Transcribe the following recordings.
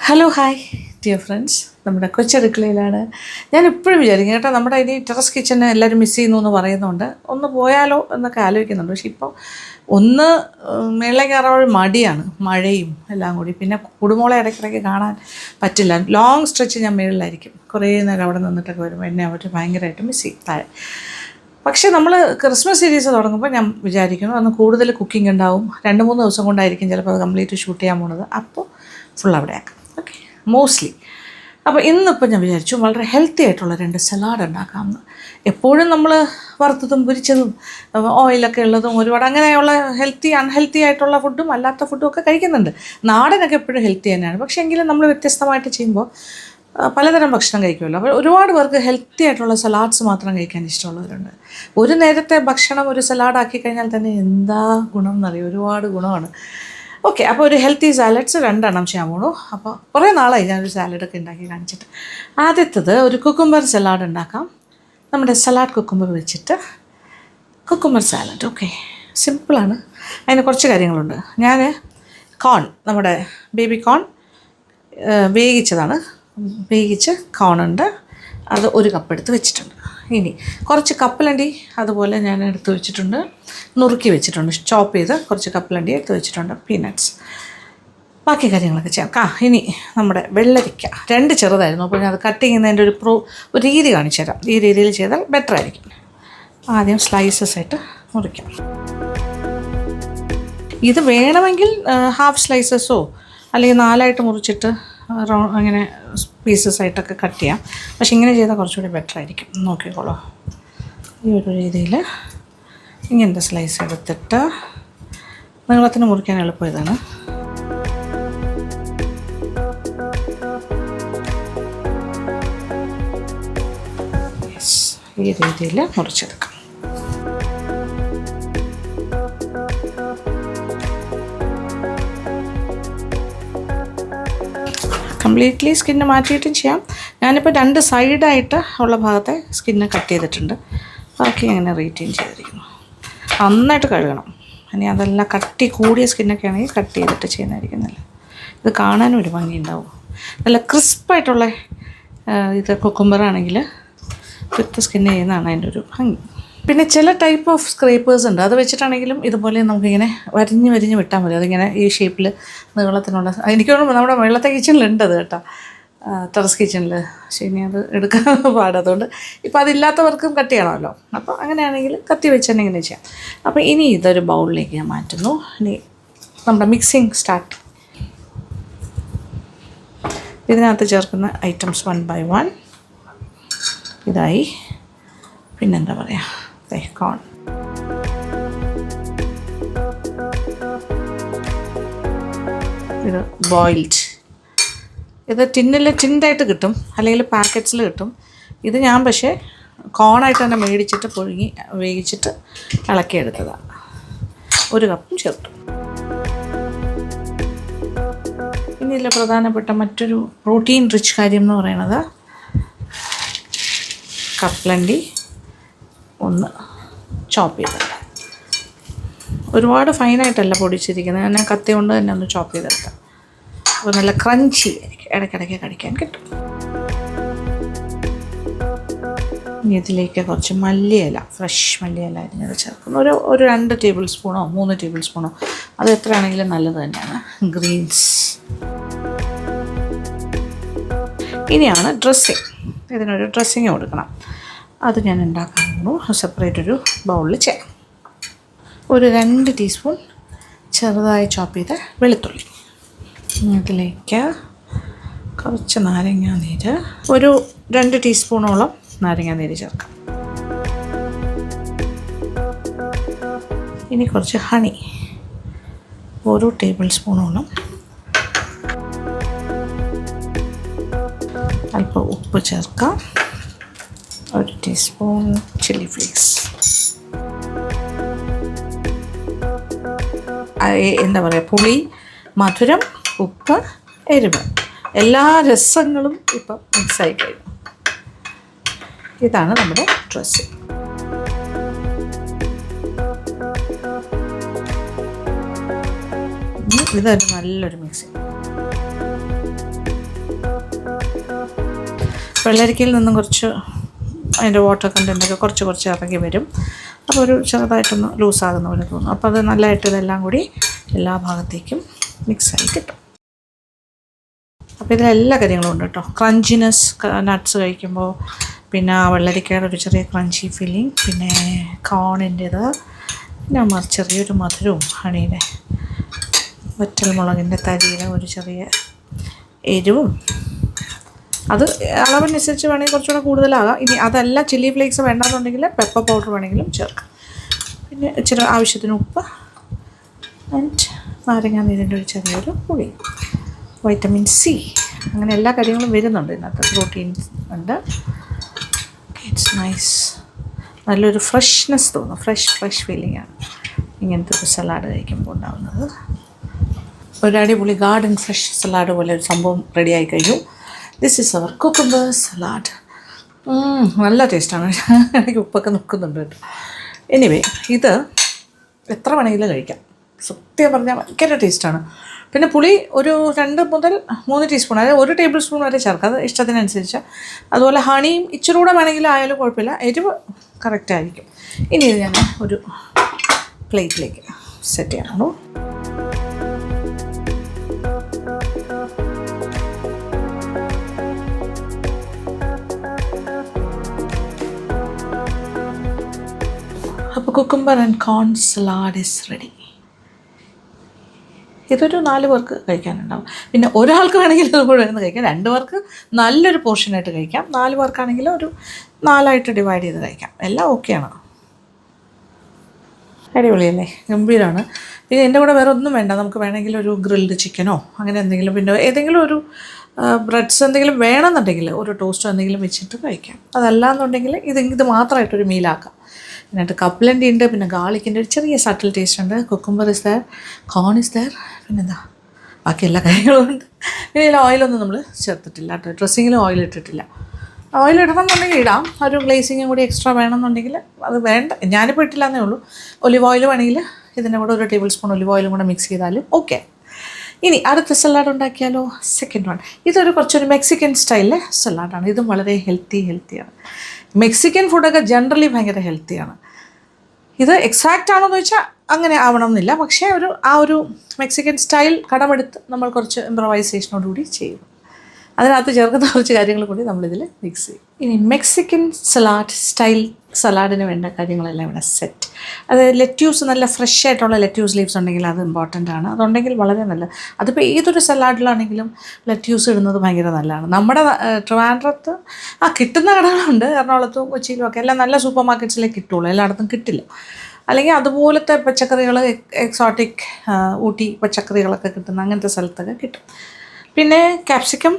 Hello hi dear friends, നമ്മുടെ കൊച്ചടുക്കളയിലാണ്. ഞാൻ എപ്പോഴും വിചാരിക്കും കേട്ടോ, നമ്മുടെ ഇനി ടെറസ് കിച്ചനെ എല്ലാവരും മിസ് ചെയ്യുന്നു എന്ന് പറയുന്നുണ്ട്. ഒന്ന് പോയാലോ എന്നൊക്കെ ആലോചിക്കുന്നുണ്ട്. പക്ഷെ ഇപ്പോൾ ഒന്ന് മേളെ കയറാൻ മടിയാണ്, മഴയും എല്ലാം കൂടി. പിന്നെ കുടുംബങ്ങളെ ഇടയ്ക്കിടയ്ക്ക് കാണാൻ പറ്റില്ല. ലോങ് സ്ട്രെച്ച് ഞാൻ മേളിലായിരിക്കും, കുറേ നേരം അവിടെ നിന്നിട്ടൊക്കെ വരുമ്പോൾ എന്നെ അവർ ഭയങ്കരമായിട്ട് മിസ് ചെയ്യും താഴെ. പക്ഷേ നമ്മൾ ക്രിസ്മസ് സീരീസ് തുടങ്ങുമ്പോൾ ഞാൻ വിചാരിക്കുന്നു അന്ന് കൂടുതൽ കുക്കിംഗ് ഉണ്ടാവും. 2-3 ദിവസം കൊണ്ടായിരിക്കും ചിലപ്പോൾ അത് കംപ്ലീറ്റ് ഷൂട്ട് ചെയ്യാൻ പോകുന്നത്. അപ്പോൾ ഫുൾ അവിടെ ആക്കാം. Okay, mostly. അപ്പോൾ ഇന്നിപ്പോൾ ഞാൻ വിചാരിച്ചു വളരെ ഹെൽത്തി ആയിട്ടുള്ള 2 സലാഡ് ഉണ്ടാക്കാമെന്ന്. എപ്പോഴും നമ്മൾ വറുത്തതും പൊരിച്ചതും ഓയിലൊക്കെ ഉള്ളതും ഒരുപാട് അങ്ങനെയുള്ള അൺഹെൽത്തി ആയിട്ടുള്ള ഫുഡും അല്ലാത്ത ഫുഡും ഒക്കെ കഴിക്കുന്നുണ്ട്. നാടനൊക്കെ എപ്പോഴും ഹെൽത്തി തന്നെയാണ്. പക്ഷേ എങ്കിലും നമ്മൾ വ്യത്യസ്തമായിട്ട് ചെയ്യുമ്പോൾ പലതരം ഭക്ഷണം കഴിക്കുമല്ലോ. അപ്പോൾ ഒരുപാട് പേർക്ക് ഹെൽത്തി ആയിട്ടുള്ള സലാഡ്സ് മാത്രം കഴിക്കാൻ ഇഷ്ടമുള്ളവരുണ്ട്. ഒരു നേരത്തെ ഭക്ഷണം ഒരു സലാഡാക്കി കഴിഞ്ഞാൽ തന്നെ എന്താ ഗുണം എന്നറിയാം, ഒരുപാട് ഗുണമാണ്. ഓക്കെ, അപ്പോൾ ഒരു ഹെൽത്തി സാലഡ്സ് 2 എണ്ണം ചെയ്യാൻ പോണു. അപ്പോൾ കുറേ നാളായി ഞാനൊരു സാലഡൊക്കെ ഉണ്ടാക്കി കാണിച്ചിട്ട്. ആദ്യത്തത് ഒരു കുക്കുംബർ സലാഡ് ഉണ്ടാക്കാം. നമ്മുടെ സലാഡ് കുക്കുംബർ വെച്ചിട്ട് കുക്കുംബർ സാലഡ്. ഓക്കെ, സിമ്പിളാണ്. അതിന് കുറച്ച് കാര്യങ്ങളുണ്ട്. ഞാൻ നമ്മുടെ ബേബി കോൺ വേവിച്ച് കോണുണ്ട്, അത് 1 കപ്പ് എടുത്ത് വെച്ചിട്ടുണ്ട്. ഇനി കുറച്ച് കപ്പലണ്ടി അതുപോലെ ഞാൻ എടുത്ത് വെച്ചിട്ടുണ്ട്, നുറുക്കി വെച്ചിട്ടുണ്ട്. ചോപ്പ് ചെയ്ത് കുറച്ച് കപ്പലണ്ടി എടുത്ത് വെച്ചിട്ടുണ്ട്. പീനട്ട്സ്, ബാക്കി കാര്യങ്ങളൊക്കെ ചെയ്യാം. ഇനി നമ്മുടെ വെള്ളരിക്ക 2 ചെറുതായിരുന്നു, അപ്പോൾ ഞാൻ അത് കട്ട് ചെയ്യുന്നതിൻ്റെ ഒരു രീതി കാണിച്ചു തരാം. ഈ രീതിയിൽ ചെയ്താൽ ബെറ്റർ ആയിരിക്കും. ആദ്യം സ്ലൈസസ് ആയിട്ട് മുറിക്കാം. ഇത് വേണമെങ്കിൽ ഹാഫ് സ്ലൈസസോ അല്ലെങ്കിൽ 4ആയിട്ട് മുറിച്ചിട്ട് അങ്ങനെ പീസസ് ആയിട്ടൊക്കെ കട്ട് ചെയ്യാം. പക്ഷെ ഇങ്ങനെ ചെയ്താൽ കുറച്ചുകൂടി ബെറ്റർ ആയിരിക്കും. നോക്കിക്കോളൂ, ഈ ഒരു രീതിയിൽ ഇങ്ങനത്തെ സ്ലൈസ് എടുത്തിട്ട് നീളത്തിന് മുറിക്കാൻ എളുപ്പം ഇതാണ്. ഈ രീതിയിൽ മുറിച്ചെടുക്കാം. കംപ്ലീറ്റ്ലി സ്കിന്ന് മാറ്റിയിട്ടും ചെയ്യാം. ഞാനിപ്പോൾ 2 സൈഡായിട്ട് ഉള്ള ഭാഗത്തെ സ്കിന്ന് കട്ട് ചെയ്തിട്ടുണ്ട്. ബാക്കി അങ്ങനെ റീറ്റെയിൻ ചെയ്തിരിക്കുന്നു. നന്നായിട്ട് കഴുകണം. ഇനി അതെല്ലാം കട്ടി കൂടിയ സ്കിന്നൊക്കെ ആണെങ്കിൽ കട്ട് ചെയ്തിട്ട് ചെയ്യുന്നതായിരിക്കും നല്ലത്. ഇത് കാണാനും ഒരു ഭംഗി ഉണ്ടാവും. നല്ല ക്രിസ്പായിട്ടുള്ള ഇത് കുക്കുംബറാണെങ്കിൽ വിത്ത് സ്കിന്ന് ചെയ്യുന്നതാണ് അതിൻ്റെ ഒരു ഭംഗി. പിന്നെ ചില ടൈപ്പ് ഓഫ് സ്ക്രേപ്പേഴ്സ് ഉണ്ട്, അത് വെച്ചിട്ടാണെങ്കിലും ഇതുപോലെ നമുക്കിങ്ങനെ വരിഞ്ഞ് വിട്ടാൽ മതി. അതിങ്ങനെ ഈ ഷേപ്പിൽ നീളത്തിനുള്ള, എനിക്ക് തോന്നുന്നു നമ്മുടെ വെള്ളത്തെ കിച്ചണിലുണ്ട് അത് കേട്ടോ, ടെറസ് കിച്ചണിൽ. പക്ഷേ ഇനി അത് എടുക്കാൻ പാടും. അതുകൊണ്ട് ഇപ്പോൾ അതില്ലാത്തവർക്കും കട്ട് ചെയ്യണമല്ലോ. അപ്പോൾ അങ്ങനെയാണെങ്കിൽ കത്തി വെച്ച് തന്നെ ഇങ്ങനെ ചെയ്യാം. അപ്പോൾ ഇനി ഇതൊരു ബൗളിലേക്ക് ഞാൻ മാറ്റുന്നു. ഇനി നമ്മുടെ മിക്സിങ് സ്റ്റാർട്ട്. ഇതിനകത്ത് ചേർക്കുന്ന ഐറ്റംസ് 1 by 1 ഇതായി. പിന്നെന്താ പറയുക, കോൺ, ഇത് ബോയിൽഡ്. ഇത് ടിന്നായിട്ട് കിട്ടും, അല്ലെങ്കിൽ പാക്കറ്റ്സിൽ കിട്ടും. ഇത് ഞാൻ പക്ഷേ കോണായിട്ട് തന്നെ മേടിച്ചിട്ട് പുഴുങ്ങി വേവിച്ചിട്ട് ഇളക്കിയെടുത്തതാണ്. 1 കപ്പും ചേർത്തു. ഇനി ഇതിൽ പ്രധാനപ്പെട്ട മറ്റൊരു പ്രോട്ടീൻ റിച്ച് കാര്യം എന്ന് പറയുന്നത് കപ്പലണ്ടി 1 ചോപ്പ് ചെയ്തിട്ട്, ഒരുപാട് ഫൈനായിട്ടല്ല പൊടിച്ചിരിക്കുന്നത്, ഞാൻ കത്തി കൊണ്ട് തന്നെ ഒന്ന് ചോപ്പ് ചെയ്തെടുക്കാം. അപ്പോൾ നല്ല ക്രഞ്ചി ആയിരിക്കും, ഇടയ്ക്കിടയ്ക്ക് കടിക്കാൻ കിട്ടും. ഇനി ഇതിലേക്ക് കുറച്ച് മല്ലിയില, ഫ്രഷ് മല്ലിയില അരിഞ്ഞത് ചേർക്കുന്നു. ഒരു 2 ടേബിൾ സ്പൂണോ 3 ടേബിൾ സ്പൂണോ, അത് എത്രയാണെങ്കിലും നല്ലത് തന്നെയാണ്. ഗ്രീൻസ്. ഇനിയാണ് ഡ്രസ്സിങ്. ഇതിനൊരു ഡ്രസ്സിങ് കൊടുക്കണം. അത് ഞാൻ ഉണ്ടാക്കാൻ പോകുന്നു. സെപ്പറേറ്റ് ഒരു ബൗളിൽ ചെയ്യാം. ഒരു 2 ടീസ്പൂൺ ചെറുതായി ചോപ്പ് ചെയ്ത വെളുത്തുള്ളി, ഇതിലേക്ക് കുറച്ച് നാരങ്ങാനീര്, ഒരു 2 ടീസ്പൂണോളം നാരങ്ങാനീര് ചേർക്കാം. ഇനി കുറച്ച് ഹണി, 1 ടേബിൾ സ്പൂണോളം, അല്പം ഉപ്പ് ചേർക്കാം, 1 ടീസ്പൂൺ ചില്ലി ഫ്ലേക്സ്. എന്താ പറയുക, പുളി, മധുരം, ഉപ്പ്, എരിവ്, എല്ലാ രസങ്ങളും ഇപ്പം മിക്സായി കഴിഞ്ഞു. ഇതാണ് നമ്മുടെ ഡ്രസ്സിങ്. ഇതൊരു നല്ലൊരു മിക്സിങ്. വെള്ളരിക്കയിൽ നിന്നും കുറച്ച് അതിൻ്റെ വാട്ടർ കണ്ടൻറ്റൊക്കെ കുറച്ച് ഇറങ്ങി വരും. അപ്പോൾ ഒരു ചെറുതായിട്ടൊന്ന് ലൂസാകുന്ന പോലെ തോന്നും. അപ്പോൾ അത് നല്ലതായിട്ട് ഇതെല്ലാം കൂടി എല്ലാ ഭാഗത്തേക്കും മിക്സായി കിട്ടും. അപ്പോൾ ഇതിലെല്ലാ കാര്യങ്ങളും ഉണ്ട് കേട്ടോ. ക്രഞ്ചിനെസ് നട്ട്സ് കഴിക്കുമ്പോൾ, പിന്നെ വെള്ളരിക്കയുടെ ഒരു ചെറിയ ക്രഞ്ചി ഫീലിംഗ്, പിന്നെ കോണിൻ്റേത്, പിന്നെ ചെറിയൊരു മധുരവും ഹണിയുടെ വറ്റൽമുളകിൻ്റെ തരിയുടെ ഒരു ചെറിയ എരിവും. അത് അളവിനനുസരിച്ച് വേണമെങ്കിൽ കുറച്ചുകൂടെ കൂടുതലാകാം. ഇനി അതല്ല ചില്ലി ഫ്ലേക്സ് വേണ്ടെന്നുണ്ടെങ്കിൽ പെപ്പർ പൗഡർ വേണമെങ്കിലും ചേർക്കാം. പിന്നെ ഇച്ചിരി ആവശ്യത്തിന് ഉപ്പ് ആൻഡ് നാരങ്ങ നീരിൻ്റെ ഒരു ചെറിയൊരു പുളി, വൈറ്റമിൻ സി, അങ്ങനെ എല്ലാ കാര്യങ്ങളും വരുന്നുണ്ട് ഇതിനകത്ത്. പ്രോട്ടീൻസ് ഉണ്ട്. It's nice. നല്ലൊരു ഫ്രഷ്നെസ് തോന്നും. ഫ്രഷ് ഫീലിംഗാണ് ഇങ്ങനത്തെ ഒരു സലാഡ് കഴിക്കുമ്പോൾ ഉണ്ടാകുന്നത്. ഒരു അടിപൊളി ഗാർഡൻ ഫ്രഷ് സലാഡ് പോലെ ഒരു സംഭവം റെഡിയായി കഴിഞ്ഞു. This is our cucumber salad. നല്ല ടേസ്റ്റാണ്. എനിക്ക് ഉപ്പൊക്കെ നിൽക്കുന്നുണ്ട് കേട്ടോ. എനിവേ, ഇത് എത്ര വേണമെങ്കിലും കഴിക്കാം. സത്യം പറഞ്ഞാൽ ഭയങ്കര ടേസ്റ്റാണ്. പിന്നെ പുളി ഒരു 2 മുതൽ 3 ടീസ്പൂൺ, അതായത് 1 ടേബിൾ സ്പൂൺ വരെ ചേർക്കാം, അത് ഇഷ്ടത്തിനനുസരിച്ച്. അതുപോലെ ഹണിയും ഇച്ചിരി കൂടെ വേണമെങ്കിലും ആയാലും കുഴപ്പമില്ല, എരിവ് കറക്റ്റായിരിക്കും. ഇനി ഇത് ഞാൻ ഒരു പ്ലേറ്റിലേക്ക് സെറ്റ് ചെയ്യണോ. അപ്പോൾ cucumber and corn salad is ready. ഇതൊരു 4 പേർക്ക് കഴിക്കാനുണ്ടാവും. പിന്നെ ഒരാൾക്ക് വേണമെങ്കിൽ ഇത് മുഴുവൻ കഴിക്കാം, 2 പേർക്ക് നല്ലൊരു പോർഷനായിട്ട് കഴിക്കാം, 4 പേർക്കാണെങ്കിൽ ഒരു 4ആയിട്ട് ഡിവൈഡ് ചെയ്ത് കഴിക്കാം. എല്ലാം ഓക്കെയാണ്. അടിപൊളിയല്ലേ, ഗംഭീരമാണ്. പിന്നെ എൻ്റെ കൂടെ വേറെ ഒന്നും വേണ്ട. നമുക്ക് വേണമെങ്കിൽ ഒരു ഗ്രിൽഡ് ചിക്കനോ അങ്ങനെ എന്തെങ്കിലും, പിന്നെ ഏതെങ്കിലും ഒരു ബ്രെഡ്സ് എന്തെങ്കിലും വേണമെന്നുണ്ടെങ്കിൽ ഒരു ടോസ്റ്റോ എന്തെങ്കിലും വെച്ചിട്ട് കഴിക്കാം. അതല്ലാന്നുണ്ടെങ്കിൽ ഇത് മാത്രമായിട്ടൊരു മീലാക്കാം. എന്നിട്ട് കപ്പലണ്ടി ഉണ്ട്, പിന്നെ ഗാർലിക്കിൻ്റെ ഒരു ചെറിയ സട്ടിൽ ടേസ്റ്റ് ഉണ്ട്, cucumber is there, corn is there, പിന്നെന്താ ബാക്കി എല്ലാ കാര്യങ്ങളും ഉണ്ട്. പിന്നെ ഇതിൽ ഓയിലൊന്നും നമ്മൾ ചേർത്തിട്ടില്ല കേട്ടോ. ഡ്രസ്സിങ്ങിലും ഓയിൽ ഇട്ടിട്ടില്ല. ഓയിൽ ഇടണമെന്നുണ്ടെങ്കിൽ ഇടാം. ഒരു ഗ്ലേസിങ്ങും കൂടി എക്സ്ട്രാ വേണമെന്നുണ്ടെങ്കിൽ അത് വേണ്ട. ഞാനിപ്പോൾ ഇട്ടില്ല എന്നേ ഉള്ളൂ. ഒലിവ് ഓയിൽ വേണമെങ്കിൽ ഇതിൻ്റെ കൂടെ 1 ടേബിൾ സ്പൂൺ ഒലിവ് ഓയിലും കൂടെ മിക്സ് ചെയ്താലും ഓക്കെ. ഇനി അടുത്ത സലാഡ് ഉണ്ടാക്കിയാലോ. Second one. ഇതൊരു കുറച്ചൊരു മെക്സിക്കൻ സ്റ്റൈലിലെ സലാഡാണ്. ഇതും വളരെ ഹെൽത്തിയാണ്. മെക്സിക്കൻ ഫുഡൊക്കെ ജനറലി ഭയങ്കര ഹെൽത്തിയാണ്. ഇത് എക്സാക്റ്റ് ആണോ എന്ന് ചോദിച്ചാൽ അങ്ങനെ ആവണം എന്നില്ല, പക്ഷേ ആ ഒരു മെക്സിക്കൻ സ്റ്റൈൽ കടമെടുത്ത് നമ്മൾ കുറച്ച് ഇംപ്രവൈസേഷനോടുകൂടി ചെയ്യും. അതിനകത്ത് ചേർക്കുന്ന കുറച്ച് കാര്യങ്ങൾ കൂടി നമ്മളിതിൽ മിക്സ് ചെയ്യും. ഇനി മെക്സിക്കൻ സലാഡ് സ്റ്റൈൽ സലാഡിന് വേണ്ട കാര്യങ്ങളെല്ലാം ഇവിടെ സെറ്റ്. അത് ലെറ്റ്യൂസ്, നല്ല ഫ്രഷ് ആയിട്ടുള്ള ലെറ്റ്യൂസ് ലീവ്സ് ഉണ്ടെങ്കിൽ അത് ഇമ്പോർട്ടൻ്റ് ആണ്. അതുണ്ടെങ്കിൽ വളരെ നല്ലത്. അതിപ്പോൾ ഏതൊരു സലാഡിലാണെങ്കിലും ലെറ്റ്യൂസ് ഇടുന്നത് ഭയങ്കര നല്ലതാണ്. നമ്മുടെ ട്രിവാൻഡ്രത്ത് കിട്ടുന്ന കടകളുണ്ട്, എറണാകുളത്തും കൊച്ചിയിലും ഒക്കെ എല്ലാം നല്ല സൂപ്പർ മാർക്കറ്റ്സിലേക്ക് കിട്ടുള്ളൂ, എല്ലായിടത്തും കിട്ടില്ല. അല്ലെങ്കിൽ അതുപോലത്തെ പച്ചക്കറികൾ, എക്സോട്ടിക് ഊട്ടി പച്ചക്കറികളൊക്കെ കിട്ടുന്ന അങ്ങനത്തെ സ്ഥലത്തൊക്കെ കിട്ടും. പിന്നെ capsicum,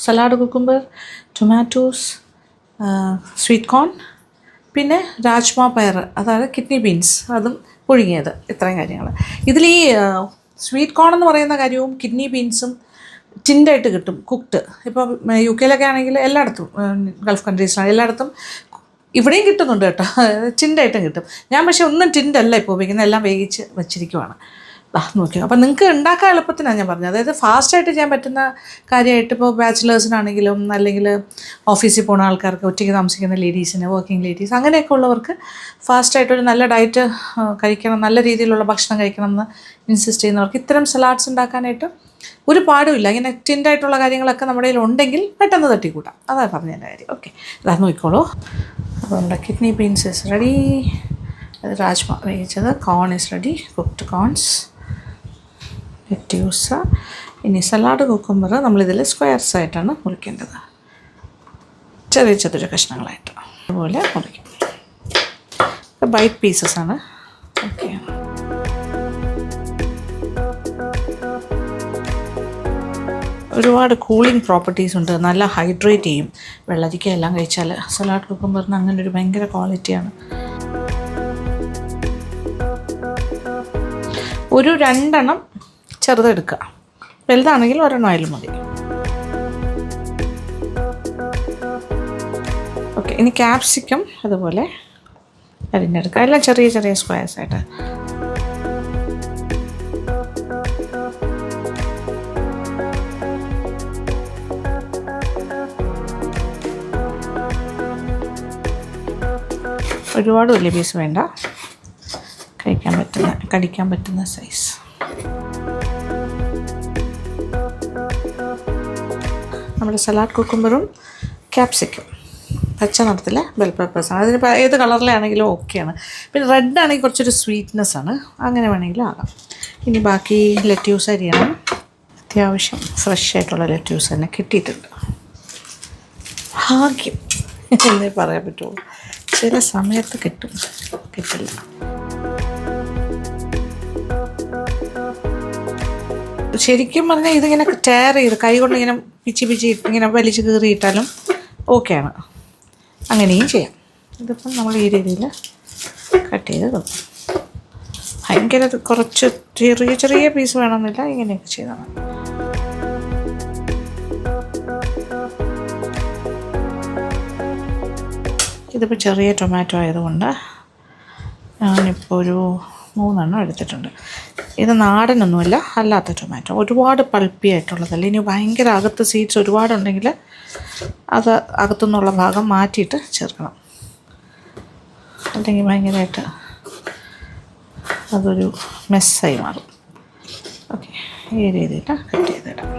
salad cucumber, tomatoes, sweet corn, പിന്നെ രാജ്മ പയർ, അതായത് കിഡ്നി ബീൻസ്, അതും പുഴുങ്ങിയത്. ഇത്രയും കാര്യങ്ങൾ. ഇതിൽ ഈ സ്വീറ്റ് കോൺ എന്ന് പറയുന്ന കാര്യവും കിഡ്നി ബീൻസും ടിൻഡായിട്ട് കിട്ടും, കുക്ക്ഡ്. ഇപ്പോൾ UK ആണെങ്കിൽ എല്ലായിടത്തും, ഗൾഫ് കൺട്രീസിലാണ് എല്ലായിടത്തും, ഇവിടെയും കിട്ടുന്നുണ്ട് കേട്ടോ, ടിൻഡായിട്ടും കിട്ടും. ഞാൻ പക്ഷേ ഒന്നും ടിൻഡല്ല ഇപ്പോൾ ഉപയോഗിക്കുന്നത്, എല്ലാം വേവിച്ച് വെച്ചിരിക്കുവാണ്. നോക്കിയോ. അപ്പോൾ നിങ്ങൾക്ക് ഉണ്ടാക്കാൻ എളുപ്പത്തിനാണ് ഞാൻ പറഞ്ഞത്. അതായത് ഫാസ്റ്റായിട്ട് ചെയ്യാൻ പറ്റുന്ന കാര്യമായിട്ട് ഇപ്പോൾ ബാച്ചിലേഴ്സിനാണെങ്കിലും അല്ലെങ്കിൽ ഓഫീസിൽ പോകുന്ന ആൾക്കാർക്ക്, ഒറ്റയ്ക്ക് താമസിക്കുന്ന ലേഡീസിന്, വർക്കിംഗ് ലേഡീസ് അങ്ങനെയൊക്കെ ഉള്ളവർക്ക് ഫാസ്റ്റായിട്ടൊരു നല്ല ഡയറ്റ് കഴിക്കണം, നല്ല രീതിയിലുള്ള ഭക്ഷണം കഴിക്കണം എന്ന് ഇൻസിസ്റ്റ് ചെയ്യുന്നവർക്ക് ഇത്തരം സലാഡ്സ് ഉണ്ടാക്കാനായിട്ട് ഒരു പാടുമില്ല. ഇങ്ങനെ ടിൻഡായിട്ടുള്ള കാര്യങ്ങളൊക്കെ നമ്മുടെ കയ്യിൽ ഉണ്ടെങ്കിൽ പെട്ടെന്ന് തട്ടിക്കൂട്ടാം. അതാണ് പറഞ്ഞതിൻ്റെ കാര്യം. ഓക്കെ, അതാ നോക്കിക്കോളൂ. അപ്പോൾ നമ്മുടെ kidney beans is ready, rajma വേവിച്ചത്, corn is ready, cooked corns, lettuce. ഇനി സലാഡ് കുക്കുംബർ നമ്മളിതിൽ സ്ക്വയർസ് ആയിട്ടാണ് മുറിക്കേണ്ടത്, ചെറിയ ചെറിയ കഷ്ണങ്ങളായിട്ട് അതുപോലെ മുറിക്കും. ബൈറ്റ് പീസസ് ആണ്. ഓക്കെ, ഒരുപാട് കൂളിംഗ് പ്രോപ്പർട്ടീസ് ഉണ്ട്, നല്ല ഹൈഡ്രേറ്റ് ചെയ്യും. വെള്ളരിക്ക എല്ലാം കഴിച്ചാൽ സലാഡ് കുക്കുംബറിന് അങ്ങനെ ഒരു ഭയങ്കര ക്വാളിറ്റിയാണ്. ഒരു 2 എണ്ണം ചെറുതെടുക്കുക, വലുതാണെങ്കിൽ 1 എണ്ണം ആയാലും മതി. ഓക്കെ, ഇനി ക്യാപ്സിക്കം അതുപോലെ അരിഞ്ഞെടുക്കുക, എല്ലാം ചെറിയ ചെറിയ സ്ക്വയർസ് ആയിട്ട്. ഒരുപാട് വലിയ പീസ് വേണ്ട, കടിക്കാൻ പറ്റുന്ന സൈസ്. നമ്മുടെ സലാഡ് കുക്കുംബറും ക്യാപ്സിക്കം പച്ച നിറത്തിലെ ബെൽ പെപ്പേഴ്സാണ്. അതിനിപ്പോൾ ഏത് കളറിലാണെങ്കിലും ഓക്കെയാണ്. പിന്നെ റെഡ് ആണെങ്കിൽ കുറച്ചൊരു സ്വീറ്റ്നെസ് ആണ്, അങ്ങനെ വേണമെങ്കിലും ആകാം. ഇനി ബാക്കി ലെറ്റ്യൂസ് അരിയണം. അത്യാവശ്യം ഫ്രഷ് ആയിട്ടുള്ള ലെറ്റ്യൂസ് തന്നെ കിട്ടിയിട്ടുണ്ട്. ഭാഗ്യം എന്നേ പറയാൻ പറ്റുള്ളൂ. ചില സമയത്ത് കിട്ടില്ല. ശരിക്കും പറഞ്ഞാൽ ഇതിങ്ങനെ ടയർ ചെയ്ത് കൈ കൊണ്ട് ഇങ്ങനെ പിച്ചി ഇങ്ങനെ വലിച്ച് കീറിയിട്ടാലും ഓക്കെയാണ്, അങ്ങനെയും ചെയ്യാം. ഇതിപ്പം നമ്മൾ ഈ രീതിയിൽ കട്ട് ചെയ്ത് കൊടുക്കും. ഭയങ്കര കുറച്ച് ചെറിയ പീസ് വേണമെന്നില്ല, ഇങ്ങനെയൊക്കെ ചെയ്താൽ മതി. ഇതിപ്പോൾ ചെറിയ ടൊമാറ്റോ ആയതുകൊണ്ട് ഞാനിപ്പോൾ ഒരു 3 എണ്ണം എടുത്തിട്ടുണ്ട്. ഇത് നാടനൊന്നുമല്ല, അല്ലാത്ത ടൊമാറ്റോ, ഒരുപാട് പൾപ്പി ആയിട്ടുള്ളതല്ല. ഇനി ഭയങ്കര അകത്ത് സീഡ്സ് ഒരുപാടുണ്ടെങ്കിൽ അത് അകത്തുനിന്നുള്ള ഭാഗം മാറ്റിയിട്ട് ചേർക്കണം, അല്ലെങ്കിൽ ഭയങ്കരമായിട്ട് അതൊരു മെസ്സായി മാറും. ഓക്കെ, ഈ രീതിയിൽ കട്ട് ചെയ്തിടാം.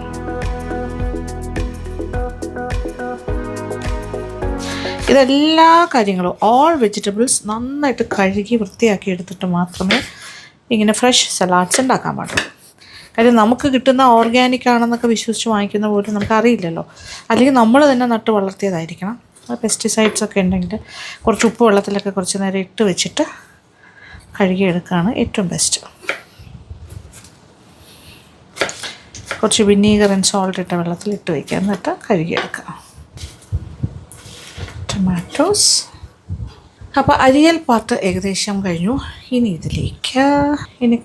ഇതെല്ലാ കാര്യങ്ങളും ഓൾ വെജിറ്റബിൾസ് നന്നായിട്ട് കഴുകി വൃത്തിയാക്കി എടുത്തിട്ട് മാത്രമേ ഇങ്ങനെ ഫ്രഷ് സലാഡ്സ് ഉണ്ടാക്കാൻ പാടുള്ളൂ. കാര്യം നമുക്ക് കിട്ടുന്ന ഓർഗാനിക് ആണെന്നൊക്കെ വിശ്വസിച്ച് വാങ്ങിക്കുന്ന പോലും നമുക്കറിയില്ലല്ലോ. അല്ലെങ്കിൽ നമ്മൾ തന്നെ നട്ട് വളർത്തിയതായിരിക്കണം. പെസ്റ്റിസൈഡ്സൊക്കെ ഉണ്ടെങ്കിൽ കുറച്ച് ഉപ്പ് വെള്ളത്തിലൊക്കെ കുറച്ച് നേരം ഇട്ട് വെച്ചിട്ട് കഴുകിയെടുക്കുകയാണ് ഏറ്റവും ബെസ്റ്റ്. കുറച്ച് വിനീഗർ ആൻഡ് സോൾട്ട് ഇട്ട വെള്ളത്തിൽ ഇട്ട് വയ്ക്കുക, എന്നിട്ട് കഴുകിയെടുക്കുക ടൊമാറ്റോസ്. അപ്പോൾ അരിയൽ പാർട്ട് ഏകദേശം കഴിഞ്ഞു. ഇനി ഇതിലേക്ക്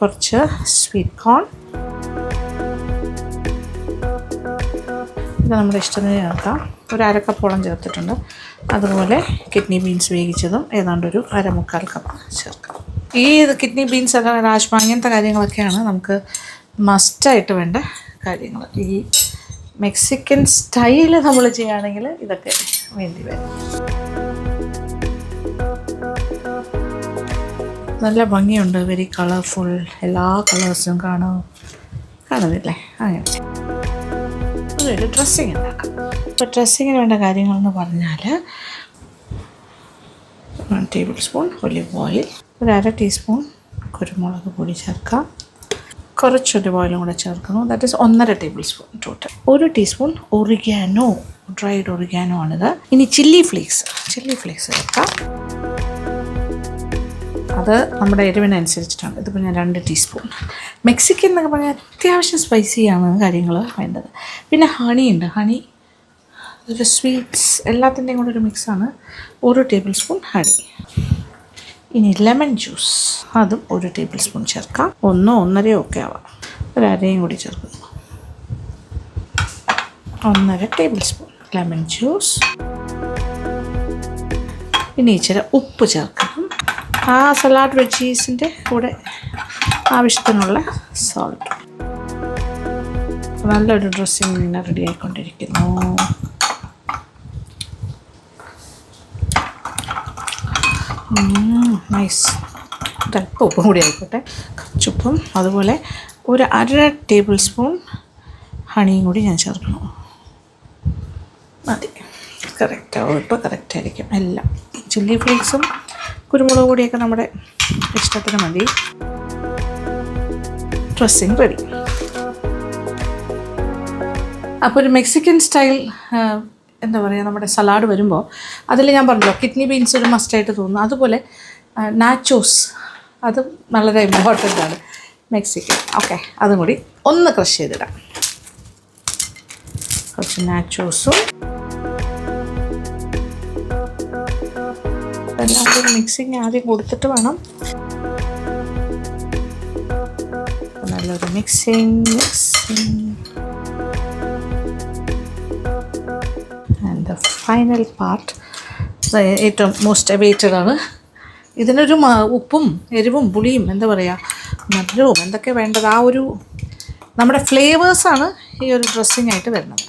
കുറച്ച് സ്വീറ്റ് കോൺ, ഇത് നമ്മുടെ ഇഷ്ടത്തിന് ചേർക്കാം. ഒരു 1/2 കപ്പോളം ചേർത്തിട്ടുണ്ട്. അതുപോലെ കിഡ്നി ബീൻസ് വേവിച്ചതും ഏതാണ്ട് ഒരു 1/4 കപ്പ് ചേർക്കാം. ഈ കിഡ്നി ബീൻസ് അല്ല രാജ്മ അങ്ങനത്തെ കാര്യങ്ങളൊക്കെയാണ് നമുക്ക് മസ്റ്റായിട്ട് വേണ്ട കാര്യങ്ങൾ. ഈ മെക്സിക്കൻ സ്റ്റൈല് നമ്മൾ ചെയ്യുകയാണെങ്കിൽ ഇതൊക്കെ വേണ്ടി വരും. നല്ല ഭംഗിയുണ്ട്, വെരി കളർഫുൾ, എല്ലാ കളേഴ്സും കാണുന്നില്ലേ? അങ്ങനെ ഒരു ഡ്രസ്സിങ് ഉണ്ടാക്കാം. ഇപ്പോൾ ഡ്രസ്സിങ്ങിന് വേണ്ട കാര്യങ്ങളെന്ന് പറഞ്ഞാൽ 1 ടേബിൾ സ്പൂൺ ഒലിവ് ഓയിൽ, ഒരു 1/2 ടീസ്പൂൺ കുരുമുളക് പൊടി ചേർക്കാം, കുറച്ച് ഒലിവ് ഓയിലും കൂടെ ചേർക്കുന്നു. That is 1.5 table spoon total. 1 teaspoon oregano, dried oregano ആണിത്. ഇനി ചില്ലി ഫ്ലേക്സ് ചേർക്കാം. അത് നമ്മുടെ എരിവിനനുസരിച്ചിട്ടാണ്. ഇതിപ്പോൾ ഞാൻ 2 ടീസ്പൂൺ. മെക്സിക്കൻ എന്നൊക്കെ പറഞ്ഞാൽ അത്യാവശ്യം സ്പൈസിയാണ് കാര്യങ്ങൾ വേണ്ടത്. പിന്നെ ഹണിയുണ്ട്, ഹണി ഒരു സ്വീറ്റ്സ് എല്ലാത്തിൻ്റെയും കൂടെ ഒരു മിക്സാണ്. 1 ടേബിൾ സ്പൂൺ ഹണി. ഇനി ലെമൺ ജ്യൂസ്, അതും 1 ടേബിൾ സ്പൂൺ ചേർക്കാം. 1 1.5 ഒക്കെ ആവാം. ഒരു 1/2 കൂടി ചേർക്കുന്നു. 1.5 ടേബിൾ സ്പൂൺ ലെമൺ ജ്യൂസ്. ഇനി ഇച്ചിരി ഉപ്പ് ചേർക്കണം. ആ സലാഡ് വെജീസിൻ്റെ കൂടെ ആവശ്യത്തിനുള്ള സോൾട്ട്. നല്ലൊരു ഡ്രസ്സിങ് ഇങ്ങനെ റെഡി ആയിക്കൊണ്ടിരിക്കുന്നു. നൈസ്. ഒരല്പം ഉപ്പും കൂടി ആയിക്കോട്ടെ, കുറച്ചുപ്പും. അതുപോലെ ഒരു 1/2 ടേബിൾ സ്പൂൺ ഹണിയും കൂടി ഞാൻ ചേർക്കണം. മതി, കറക്റ്റാവും. ഇപ്പോൾ കറക്റ്റായിരിക്കും എല്ലാം. ചില്ലി ഫ്ലേക്സും കുരുമുളക് പൊടിയൊക്കെ നമ്മുടെ ഇഷ്ടത്തിന് മതി. Dressing ready. അപ്പോൾ ഒരു മെക്സിക്കൻ സ്റ്റൈൽ എന്താ പറയുക, നമ്മുടെ സലാഡ് വരുമ്പോൾ അതിൽ ഞാൻ പറഞ്ഞല്ലോ കിഡ്നി ബീൻസ് ഒരു മസ്റ്റായിട്ട് തോന്നുന്നു. അതുപോലെ നാച്ചോസ്, അതും വളരെ ഇമ്പോർട്ടൻ്റ് ആണ് മെക്സിക്കൻ. ഓക്കെ, അതും കൂടി ഒന്ന് ക്രഷ് ചെയ്തിടാം. കുറച്ച് നാച്ചോസും എല്ലാം കൂടി മിക്സിങ് ആദ്യം കൊടുത്തിട്ട് വേണം. നല്ലൊരു mixing. And the final part, ഏറ്റവും മോസ്റ്റ് അവൈറ്റഡ് ആണ്. ഇതിനൊരു ഉപ്പും എരിവും പുളിയും എന്താ പറയുക, മധുരവും എന്തൊക്കെ വേണ്ടത്, ആ ഒരു നമ്മുടെ ഫ്ലേവേഴ്സാണ് ഈ ഒരു ഡ്രസ്സിങ് ആയിട്ട് വരുന്നത്.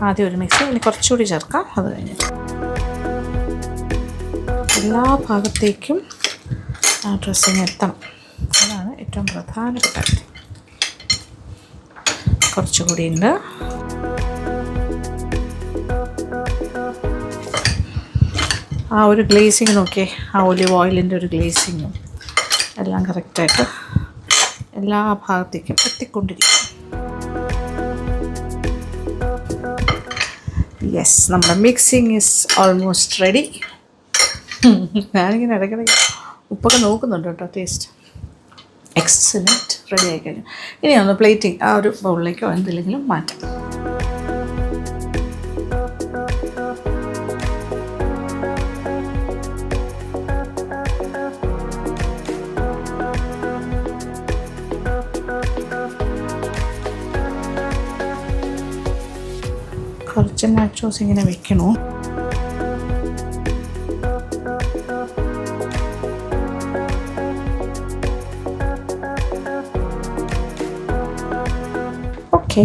ആദ്യം ഒരു മിക്സ്, ഇനി കുറച്ചുകൂടി ചേർക്കാം. അത് കഴിഞ്ഞിട്ട് എല്ലാ ഭാഗത്തേക്കും ആ ഡ്രസ്സിങ് എത്തണം. അതാണ് ഏറ്റവും പ്രധാനപ്പെട്ട കാര്യം. കുറച്ചുകൂടി ഉണ്ട്. ആ ഒരു ഗ്ലേസിങ് നോക്കിയേ, ആ ഒലിവ് ഓയിലിൻ്റെ ഒരു ഗ്ലേസിങ്ങും എല്ലാം കറക്റ്റായിട്ട് എല്ലാ ഭാഗത്തേക്കും എത്തിക്കൊണ്ടിരിക്കും. യെസ്, നമ്മുടെ മിക്സിങ് ഈസ് ഓൾമോസ്റ്റ് റെഡി. ഞാനിങ്ങനെ ഇടയ്ക്കിടയ്ക്ക് ഉപ്പൊക്കെ നോക്കുന്നുണ്ട് കേട്ടോ. ടേസ്റ്റ് എക്സലൻറ്റ്, റെഡി ആയി കഴിഞ്ഞു. ഇനി ഒന്ന് പ്ലേറ്റിംഗ് ആ ഒരു ബൗളിലേക്കോ എന്തെങ്കിലും മാറ്റാം. കുറച്ച് നാച്ചോസ് ഇങ്ങനെ വെക്കണോ. ഓക്കെ,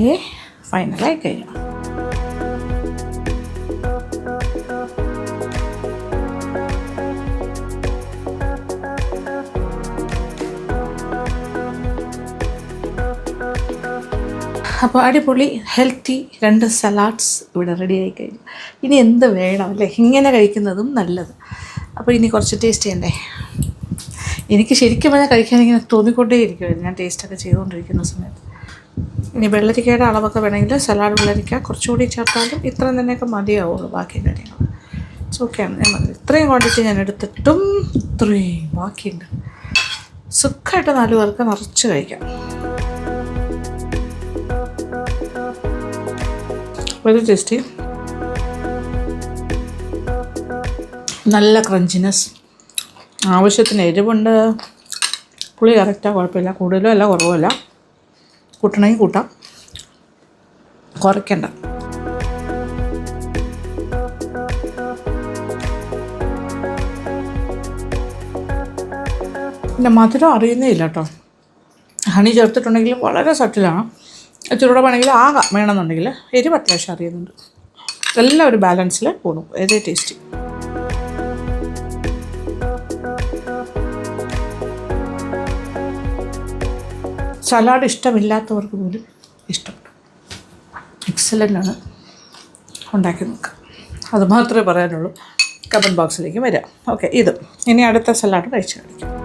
ഫൈനലായി കഴിഞ്ഞു. അപ്പോൾ അടിപൊളി ഹെൽത്തി 2 സലാഡ്സ് ഇവിടെ റെഡി ആയി കഴിഞ്ഞു. ഇനി എന്ത് വേണം അല്ലേ? ഇങ്ങനെ കഴിക്കുന്നതും നല്ലത്. അപ്പോൾ ഇനി കുറച്ച് ടേസ്റ്റ് ചെയ്യണ്ടേ? എനിക്ക് ശരിക്കും പറഞ്ഞാൽ കഴിക്കാനിങ്ങനെ തോന്നിക്കൊണ്ടേയിരിക്കുമായിരുന്നു ഞാൻ ടേസ്റ്റൊക്കെ ചെയ്തുകൊണ്ടിരിക്കുന്ന സമയത്ത്. ഇനി വെള്ളരിക്കയുടെ അളവൊക്കെ വേണമെങ്കിൽ സലാഡ് വെള്ളരിക്ക കുറച്ചുകൂടി ചേർത്താലും ഇത്രയും തന്നെയൊക്കെ മതിയാവുള്ളൂ. ബാക്കി കാര്യങ്ങൾ ഓക്കെയാണ്. ഞാൻ മതി ഇത്രയും ക്വാണ്ടിറ്റി ഞാൻ എടുത്തിട്ടും ഇത്രയും ബാക്കിയുണ്ട്. സുഖമായിട്ട് 4 പേർക്ക് നിറച്ച് കഴിക്കാം. വെരി ടേസ്റ്റി, നല്ല ക്രഞ്ചിനെസ്, ആവശ്യത്തിന് എരിവുണ്ട്, പുളി കറക്റ്റാണ്, കുഴപ്പമില്ല. കൂടുതലും അല്ല കുറവുമല്ല. കൂട്ടണമെങ്കിൽ കൂട്ടാം, കുറയ്ക്കണ്ട. പിന്നെ മധുരം അറിയുന്നേ ഇല്ല കേട്ടോ. ഹണി ചേർത്തിട്ടുണ്ടെങ്കിലും വളരെ സട്ടിലാണ്. ചൂടോടെ വേണമെങ്കിൽ ആകാം, വേണമെന്നുണ്ടെങ്കിൽ. എരിവ് അത്യാവശ്യം അറിയുന്നുണ്ട്. എല്ലാം ഒരു ബാലൻസിൽ പോകണം. ഏതേ ടേസ്റ്റി. സലാഡ് ഇഷ്ടമില്ലാത്തവർക്ക് പോലും ഇഷ്ടപ്പെടും. എക്സലൻ്റാണ്, ഉണ്ടാക്കി നോക്കാം. അത് മാത്രമേ പറയാനുള്ളൂ. കമൻറ്റ് ബോക്സിലേക്ക് വരാം. ഓക്കെ, ഇത് ഇനി അടുത്ത സലാഡ് കഴിച്ച് കാണിക്കാം.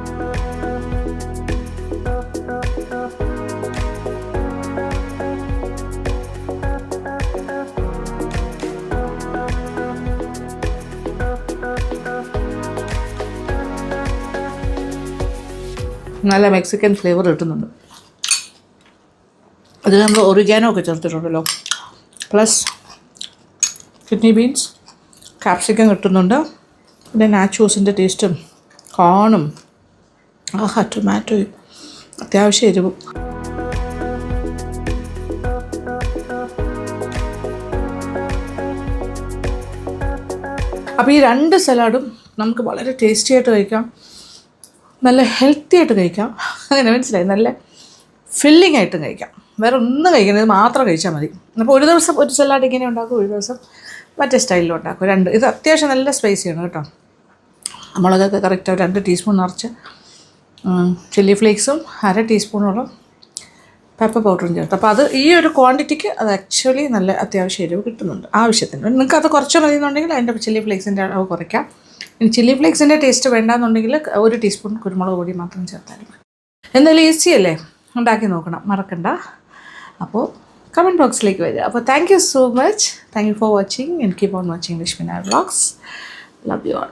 നല്ല മെക്സിക്കൻ ഫ്ലേവർ കിട്ടുന്നുണ്ട്. അതിൽ നമ്മൾ ഒറിഗാനോ ഒക്കെ ചേർത്തിട്ടുണ്ടല്ലോ. പ്ലസ് കിഡ്നി ബീൻസ്, കാപ്സിക്കം കിട്ടുന്നുണ്ട്. പിന്നെ നാച്ചോസിൻ്റെ ടേസ്റ്റും കോണും ടൊമാറ്റോയും അത്യാവശ്യം എരിവും. അപ്പോൾ ഈ 2 സലാഡും നമുക്ക് വളരെ ടേസ്റ്റി ആയിട്ട് കഴിക്കാം, നല്ല ഹെൽത്തി ആയിട്ട് കഴിക്കാം. അങ്ങനെ മനസ്സിലായി, നല്ല ഫില്ലിംഗ് ആയിട്ടും കഴിക്കാം. വേറെ ഒന്നും കഴിക്കുന്നത് മാത്രം കഴിച്ചാൽ മതി. അപ്പോൾ ഒരു ദിവസം ഒരു സലാഡ് ഇങ്ങനെ ഉണ്ടാക്കും, ഒരു ദിവസം മറ്റേ സ്റ്റൈലിലും ഉണ്ടാക്കും. 2 ഇത് അത്യാവശ്യം നല്ല സ്പൈസിയാണ് കേട്ടോ. മുളകൊക്കെ കറക്റ്റ് 2 ടീസ്പൂൺ നിറച്ച് ചില്ലി ഫ്ലേക്സും 1/2 ടീസ്പൂണോളം പെപ്പർ പൗഡറും ചേർത്ത്. അപ്പോൾ അത് ഈ ഒരു ക്വാണ്ടിറ്റിക്ക് അത് ആക്ച്വലി നല്ല അത്യാവശ്യം എരിവ് കിട്ടുന്നുണ്ട് ആവശ്യത്തിന്. നിങ്ങൾക്ക് അത് കുറച്ച് മതി എന്നുണ്ടെങ്കിൽ അതിൻ്റെ ചില്ലി ഫ്ലേക്സിൻ്റെ അളവ് കുറയ്ക്കാം. ഇനി ചില്ലി ഫ്ലേക്സിൻ്റെ ടേസ്റ്റ് വേണ്ടാന്നുണ്ടെങ്കിൽ 1 ടീസ്പൂൺ കുരുമുളക് പൊടി മാത്രം ചേർത്താലും മതി. എന്തായാലും ഈസി അല്ലേ, ഉണ്ടാക്കി നോക്കണം, മറക്കണ്ട. അപ്പോൾ കമൻറ്റ് ബോക്സിലേക്ക് വരിക. അപ്പോൾ thank you so much. Thank you for watching and keep on watching Lakshmi Nair vlogs. Love you all.